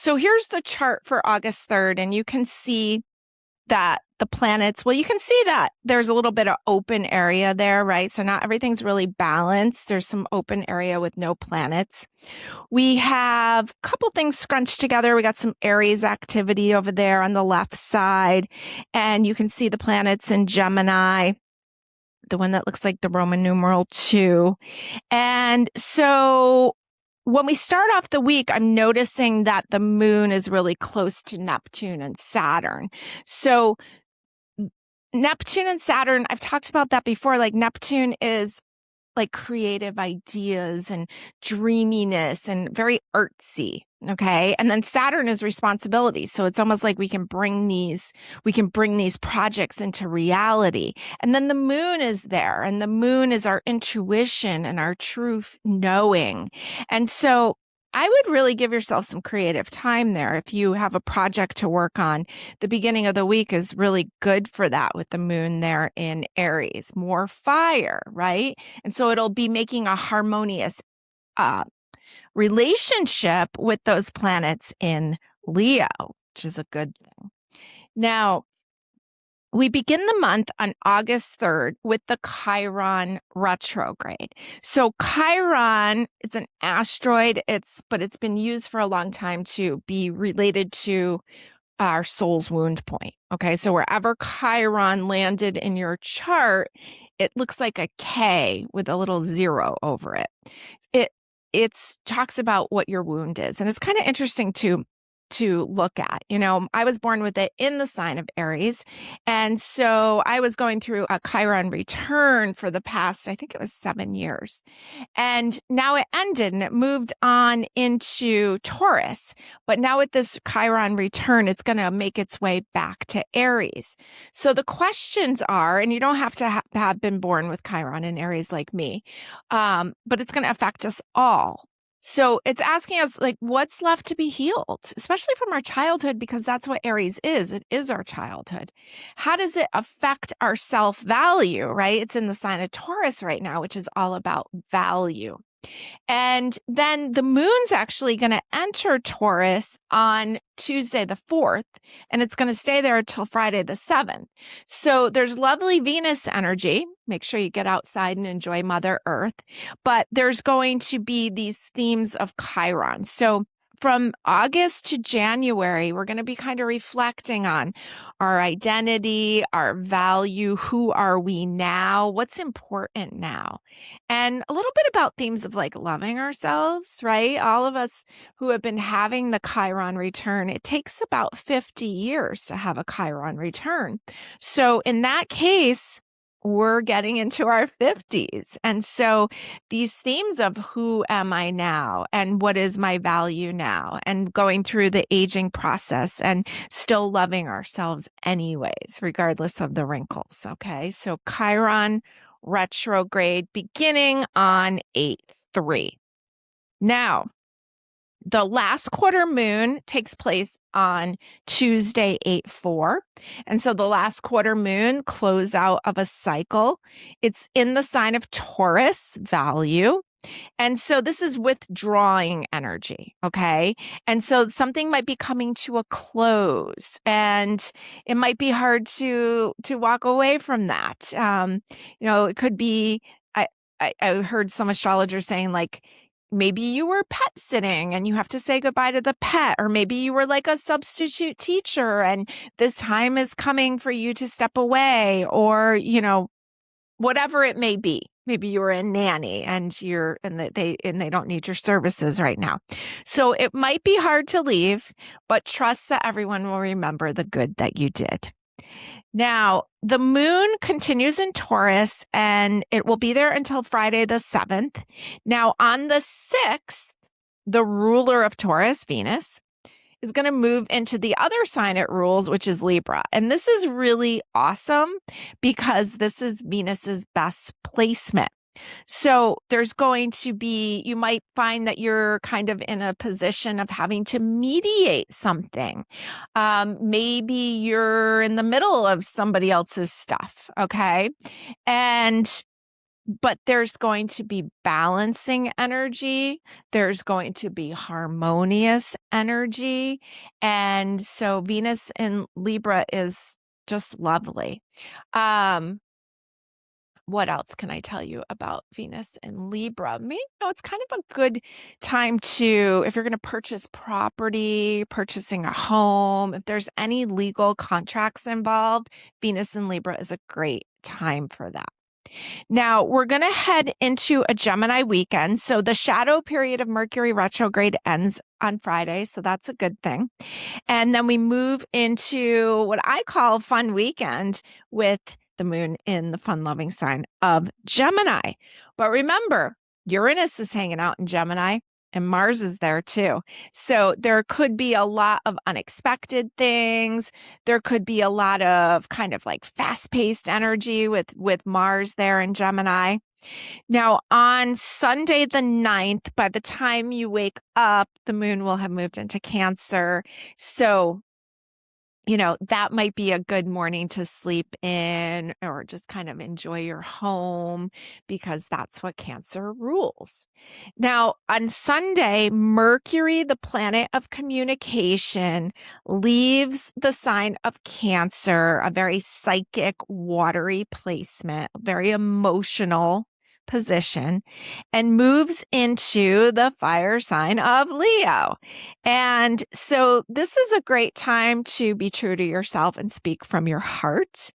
So here's the chart for August 3rd, and you can see that the planets, well, you can see that there's a little bit of open area there, right? So not everything's really balanced. There's some open area with no planets. We have a couple things scrunched together. We got some Aries activity over there on the left side, and you can see the planets in Gemini, the one that looks like the Roman numeral 2. And so when we start off the week, I'm noticing that the moon is really close to Neptune and Saturn. So Neptune and Saturn, I've talked about that before. Like Neptune is like creative ideas and dreaminess and very artsy. Okay. And then Saturn is responsibility. So it's almost like we can bring these projects into reality. And then the moon is there, and the moon is our intuition and our truth knowing. And so I would really give yourself some creative time there. If you have a project to work on, the beginning of the week is really good for that with the moon there in Aries, more fire, right? And so it'll be making a harmonious relationship with those planets in Leo, which is a good thing. Now, we begin the month on August 3rd with the Chiron Retrograde. So Chiron, it's an asteroid, but it's been used for a long time to be related to our soul's wound point. Okay, so wherever Chiron landed in your chart, it looks like a K with a little 0 over it. It talks about what your wound is, and it's kind of interesting to look at. You know, I was born with it in the sign of Aries. And so I was going through a Chiron return for the past, I think it was 7 years. And now it ended and it moved on into Taurus. But now with this Chiron return, it's going to make its way back to Aries. So the questions are, and you don't have to have been born with Chiron in Aries like me, but it's going to affect us all. So it's asking us, like, what's left to be healed, especially from our childhood, because that's what Aries is. It is our childhood. How does it affect our self-value, right? It's in the sign of Taurus right now, which is all about value. And then the moon's actually going to enter Taurus on Tuesday the 4th, and it's going to stay there until Friday the 7th. So there's lovely Venus energy. Make sure you get outside and enjoy Mother Earth. But there's going to be these themes of Chiron. So from August to January, we're going to be kind of reflecting on our identity, our value, who are we now, what's important now, and a little bit about themes of like loving ourselves, right? All of us who have been having the Chiron return, it takes about 50 years to have a Chiron return. So in that case, we're getting into our 50s. And so these themes of who am I now and what is my value now, and going through the aging process and still loving ourselves anyways, regardless of the wrinkles. Okay. So Chiron retrograde beginning on 8/3. Now, the last quarter moon takes place on Tuesday, 8/4. And so the last quarter moon, close out of a cycle. It's in the sign of Taurus, value. And so this is withdrawing energy, okay? And so something might be coming to a close, and it might be hard to walk away from that. It could be, I heard some astrologers saying, like, maybe you were pet sitting and you have to say goodbye to the pet, or maybe you were like a substitute teacher and this time is coming for you to step away, or, whatever it may be. Maybe you were a nanny and they don't need your services right now. So it might be hard to leave, but trust that everyone will remember the good that you did. Now, the moon continues in Taurus, and it will be there until Friday the 7th. Now, on the 6th, the ruler of Taurus, Venus, is going to move into the other sign it rules, which is Libra. And this is really awesome because this is Venus's best placement. So there's going to be, you might find that you're kind of in a position of having to mediate something. Maybe you're in the middle of somebody else's stuff, okay? And but there's going to be balancing energy. There's going to be harmonious energy. And so Venus in Libra is just lovely. What else can I tell you about Venus in Libra? Maybe, it's kind of a good time to, if you're going to purchase property, purchasing a home, if there's any legal contracts involved, Venus in Libra is a great time for that. Now, we're going to head into a Gemini weekend. So the shadow period of Mercury retrograde ends on Friday. So that's a good thing. And then we move into what I call fun weekend with the moon in the fun-loving sign of Gemini. But remember, Uranus is hanging out in Gemini and Mars is there too. So there could be a lot of unexpected things. There could be a lot of kind of like fast-paced energy with Mars there in Gemini. Now, on Sunday the 9th, by the time you wake up, the moon will have moved into Cancer. So that might be a good morning to sleep in or just kind of enjoy your home because that's what Cancer rules. Now, on Sunday, Mercury, the planet of communication, leaves the sign of Cancer, a very psychic, watery placement, very emotional position, and moves into the fire sign of Leo. And so this is a great time to be true to yourself and speak from your heart.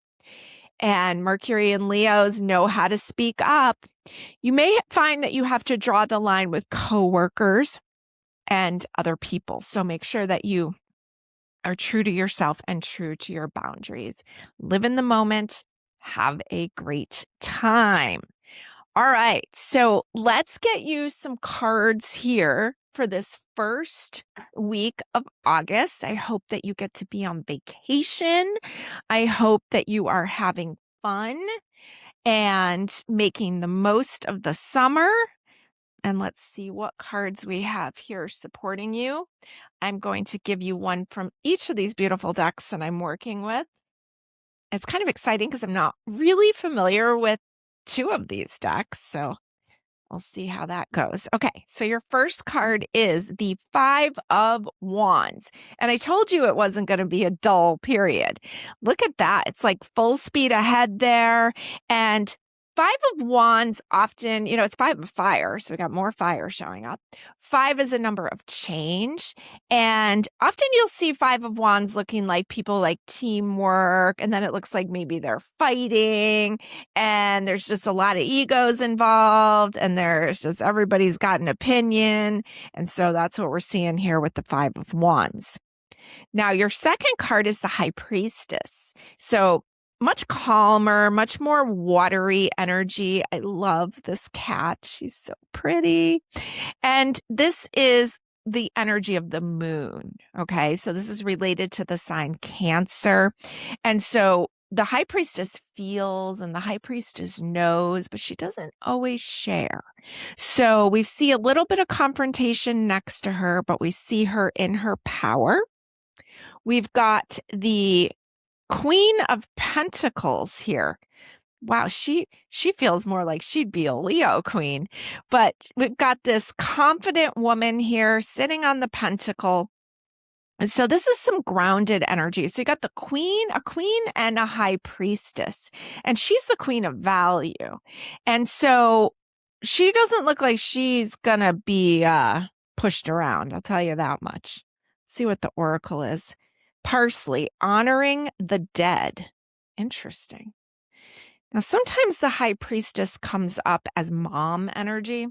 And Mercury and Leos know how to speak up. You may find that you have to draw the line with coworkers and other people. So make sure that you are true to yourself and true to your boundaries. Live in the moment. Have a great time. All right, so let's get you some cards here for this first week of August. I hope that you get to be on vacation. I hope that you are having fun and making the most of the summer. And let's see what cards we have here supporting you. I'm going to give you one from each of these beautiful decks that I'm working with. It's kind of exciting because I'm not really familiar with two of these decks, so we'll see how that goes. Okay, so your first card is the 5 of Wands. And I told you it wasn't going to be a dull period. Look at that. It's like full speed ahead there. And 5 of Wands often, it's 5 of fire, so we got more fire showing up. 5 is a number of change, and often you'll see 5 of Wands looking like people like teamwork, and then it looks like maybe they're fighting, and there's just a lot of egos involved, and there's just everybody's got an opinion, and so that's what we're seeing here with the 5 of Wands. Now, your second card is the High Priestess. So much calmer, much more watery energy. I love this cat. She's so pretty. And this is the energy of the moon. Okay. So this is related to the sign Cancer. And so the High Priestess feels and the High Priestess knows, but she doesn't always share. So we see a little bit of confrontation next to her, but we see her in her power. We've got the Queen of Pentacles here. Wow, she feels more like she'd be a Leo queen. But we've got this confident woman here sitting on the pentacle. And so this is some grounded energy. So you got the queen, a queen and a high priestess. And she's the queen of value. And so she doesn't look like she's going to be pushed around. I'll tell you that much. See what the oracle is. Parsley, honoring the dead. Interesting. Now, sometimes the high priestess comes up as mom energy.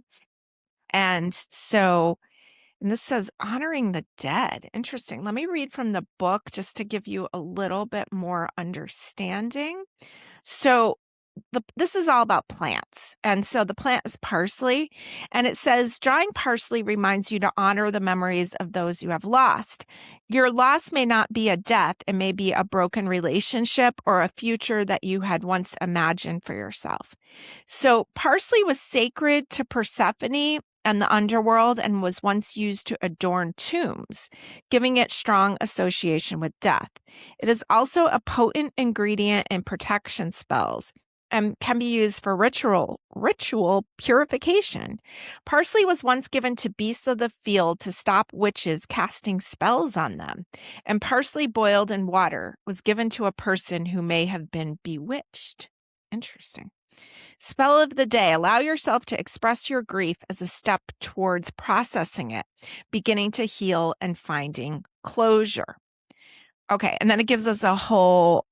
And this says honoring the dead. Interesting. Let me read from the book just to give you a little bit more understanding. So this is all about plants. And so the plant is parsley. And it says, drawing parsley reminds you to honor the memories of those you have lost. Your loss may not be a death. It may be a broken relationship or a future that you had once imagined for yourself. So parsley was sacred to Persephone and the underworld and was once used to adorn tombs, giving it strong association with death. It is also a potent ingredient in protection spells. and can be used for ritual purification. Parsley was once given to beasts of the field to stop witches casting spells on them, and parsley boiled in water was given to a person who may have been bewitched. Interesting. Spell of the day: allow yourself to express your grief as a step towards processing it, beginning to heal, and finding closure. Okay, and then it gives us a whole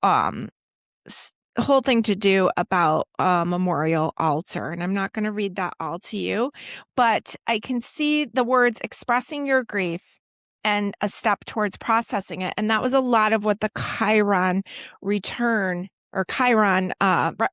thing to do about a memorial altar, and I'm not going to read that all to you, but I can see the words expressing your grief and a step towards processing it, and that was a lot of what the Chiron return or Chiron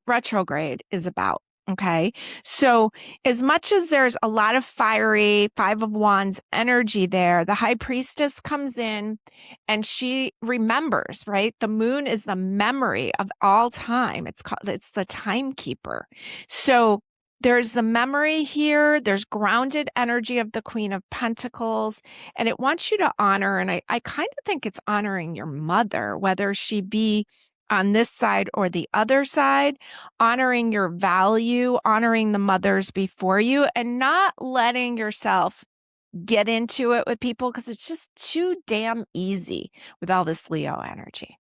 retrograde is about. Okay, so as much as there's a lot of fiery Five of Wands energy there, the High Priestess comes in and she remembers, right? The moon is the memory of all time. It's the timekeeper. So there's the memory here. There's grounded energy of the Queen of Pentacles, and it wants you to honor. And I kind of think it's honoring your mother, whether she be on this side or the other side, honoring your value, honoring the mothers before you, and not letting yourself get into it with people because it's just too damn easy with all this Leo energy.